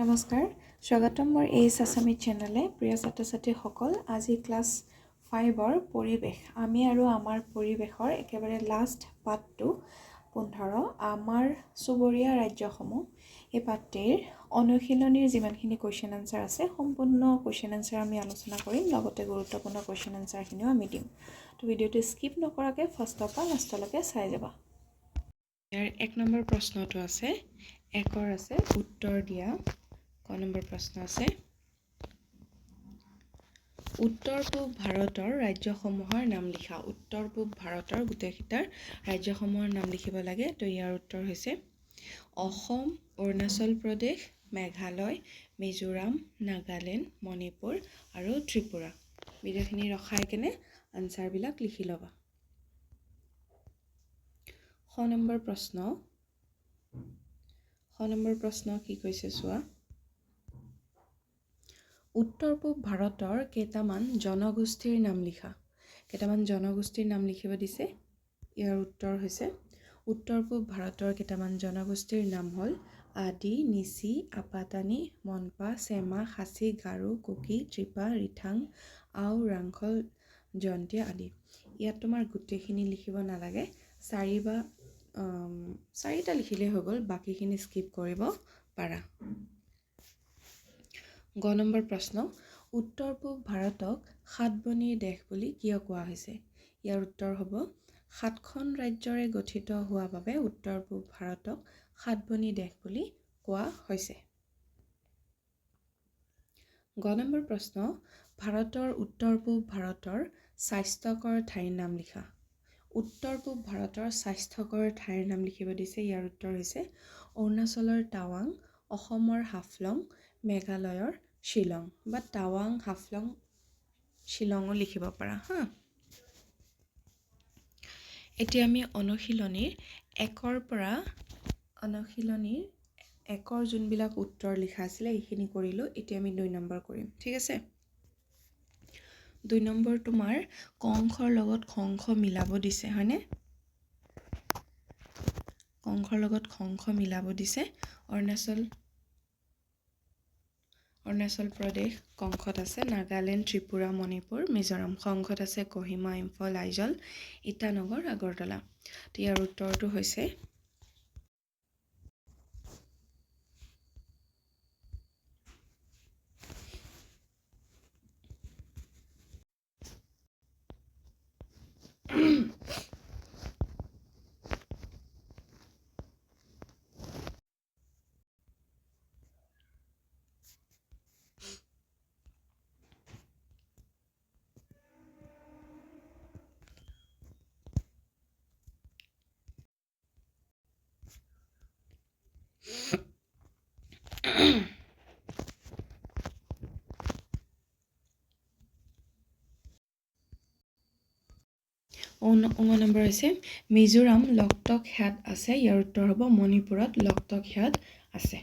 নমস্কাৰ স্বাগতম মোৰ এইচ আছামিজ চেনেলে প্ৰিয় ছাত্ৰ ছাত্ৰীসকল আজি ক্লাছ 5ৰ পৰিৱেশ আমি আৰু আমাৰ পৰিৱেশৰ একেবাৰে লাষ্ট পাঠটো 15 আমাৰ চুবুৰীয়া ৰাজ্যসমূহ এই পাঠটিৰ অনুশীলনীৰ যিমানখিনি কোৱেশ্চন আনসাৰ আছে সম্পূৰ্ণ কোৱেশ্চন আনসাৰ আমি আলোচনা কৰিম লগতে গুৰুত্বপূৰ্ণ কোৱেশ্চন আনসাৰখিনিও আমি দিম তো ভিডিঅ'টো স্কিপ নকৰাকৈ ফাৰ্ষ্টৰ পৰা লাষ্টলৈকে চাই যাবা ইয়াৰ 1 নম্বৰ প্ৰশ্নটো আছে একৰ আছে উত্তৰ দিয়া ক নম্বৰ প্ৰশ্ন আছে উত্তৰ পূব ভাৰতৰ ৰাজ্যসমূহৰ নাম লিখা উত্তৰ পূব ভাৰতৰ গোটেইকেইটাৰ ৰাজ্যসমূহৰ নাম লিখিব লাগে তো ইয়াৰ উত্তৰ হৈছে অসম অৰুণাচল প্ৰদেশ মেঘালয় মিজোৰাম নাগালেণ্ড মণিপুৰ আৰু ত্ৰিপুৰা ভিডিঅ'খিনি ৰখাই কেনে আনসাৰবিলাক লিখি ল'বা খ নম্বৰ প্ৰশ্ন কি কৈছে চোৱা উত্তৰ পূব ভাৰতৰ কেইটামান জনগোষ্ঠীৰ নাম লিখা কেইটামান জনগোষ্ঠীৰ নাম লিখিব দিছে ইয়াৰ উত্তৰ হৈছে উত্তৰ পূব ভাৰতৰ কেইটামান জনগোষ্ঠীৰ নাম হ'ল আদি নিচি আপাতানি মনপা চেমা খাচী গাৰো কুকি ত্ৰিপা ৰিঠাং আও ৰাংখল জয়ন্তীয়া আদি ইয়াত তোমাৰ গোটেইখিনি লিখিব নালাগে চাৰিটা লিখিলেই হৈ গ'ল বাকীখিনি স্কিপ কৰিব পাৰা গ নম্বৰ প্ৰশ্ন উত্তৰ পূব ভাৰতক সাতভনীৰ দেশ বুলি কিয় কোৱা হৈছে ইয়াৰ উত্তৰ হ'ব সাতখন ৰাজ্যৰে গঠিত হোৱা বাবে উত্তৰ পূব ভাৰতক সাতভনী দেশ বুলি কোৱা হৈছে গ নম্বৰ প্ৰশ্ন ভাৰতৰ উত্তৰ পূব ভাৰতৰ স্বাস্থ্যকৰ ঠাইৰ নাম লিখা উত্তৰ পূব ভাৰতৰ স্বাস্থ্যকৰ ঠাইৰ নাম লিখিব দিছে ইয়াৰ উত্তৰ হৈছে অৰুণাচলৰ টাৱাং অসমৰ হাফলং মেঘালয়ৰ শ্বিলং বা টাৱাং হাফলং শ্বিলঙো লিখিব পাৰা হা এতিয়া আমি অনুশীলনীৰ একৰ যোনবিলাক উত্তৰ লিখা আছিলে এইখিনি কৰিলোঁ এতিয়া আমি 2 নম্বৰ কৰিম ঠিক আছে 2 নম্বৰ তোমাৰ ক অংশৰ লগত খ অংশ মিলাব দিছে হয়নে ক অংশৰ লগত খ অংশ মিলাব দিছে অৰুণাচল প্ৰদেশ ক অংশত আছে নাগালেণ্ড ত্ৰিপুৰা মণিপুৰ মিজোৰাম খ অংশত আছে কহিমা ইম্ফল আইজল ইটানগৰ আগৰতলা ইয়াৰ উত্তৰটো হৈছে নম্বৰ হৈছে মিজোৰাম লকটক হ্যাদ আছে ইয়াৰ উত্তৰ হ'ব মণিপুৰত লকটক হ্যাদ আছে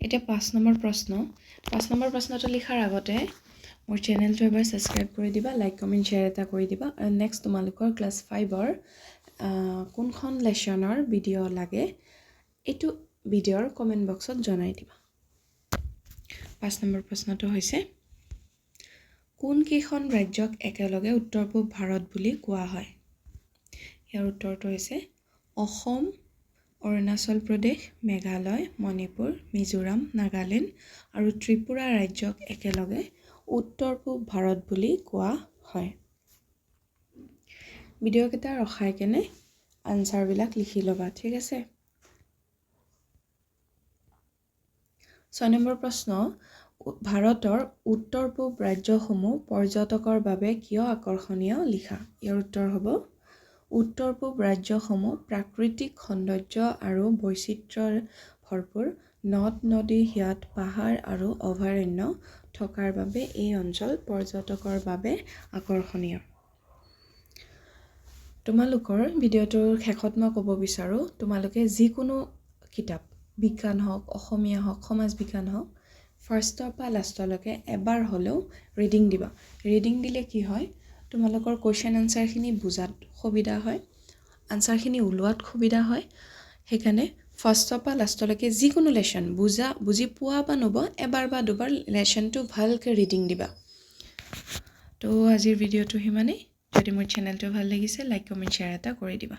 এতিয়া 5 নম্বৰ প্ৰশ্নটো লিখাৰ আগতে মোৰ চেনেলটো এবাৰ সাবস্ক্ৰাইব কৰি দিবা লাইক কমেন্ট শ্বেয়াৰ এটা কৰি দিবা আৰু নেক্সট তোমালোকৰ ক্লাছ 5ৰ কোনখন লেসনৰ ভিডিঅ' লাগে এইটো ভিডিঅ'ৰ কমেন্ট বক্সত জনাই দিবা 5 নম্বৰ প্ৰশ্নটো হৈছে কোন কেইখন ৰাজ্যক একেলগে উত্তৰ পূব ভাৰত বুলি কোৱা হয় ইয়াৰ উত্তৰটো হৈছে অসম অৰুণাচল প্ৰদেশ মেঘালয় মণিপুৰ মিজোৰাম নাগালেণ্ড আৰু ত্ৰিপুৰা ৰাজ্যক একেলগে উত্তৰ পূব ভাৰত বুলি কোৱা হয় ভিডিঅ' কেইটা ৰখাই কেনে আনসাৰবিলাক লিখি ল'বা ঠিক আছে 6 নম্বৰ প্ৰশ্ন ভাৰতৰ উত্তৰ পূব ৰাজ্যসমূহ পৰ্যটকৰ বাবে কিয় আকৰ্ষণীয় লিখা ইয়াৰ উত্তৰ হ'ব উত্তৰ পূব ৰাজ্যসমূহ প্ৰাকৃতিক সৌন্দৰ্য আৰু বৈচিত্ৰ্যৰ ভৰপূৰ নদ নদী হ্যাদ পাহাৰ আৰু অভয়াৰণ্য থকাৰ বাবে এই অঞ্চল পৰ্যটকৰ বাবে আকৰ্ষণীয় তোমালোকৰ ভিডিঅ'টোৰ শেষত মই ক'ব বিচাৰো তোমালোকে যিকোনো কিতাপ বিজ্ঞান হওক অসমীয়া হওক সমাজ বিজ্ঞান হওক ফাৰ্ষ্টৰ পৰা লাষ্টলৈকে এবাৰ হলেও ৰিডিং দিবা ৰিডিং দিলে কি হয় তোমালোকৰ কোৱেশ্চন আনসাৰখিনি বুজাত সুবিধা হয় আনসাৰখিনি উলোৱাত সুবিধা হয় সেইকাৰণে ফাৰ্ষ্টৰ পৰা লাষ্টলৈকে যিকোনো লেশ্যন বুজি পোৱা বা নোপোৱা এবাৰ বা দুবাৰ লেশ্যনটো ভালকৈ ৰিডিং দিবা তো আজিৰ ভিডিঅ'টো সিমানেই যদি মোৰ চেনেলটো ভাল লাগিছে লাইক কমেণ্ট শ্বেয়াৰ এটা কৰি দিবা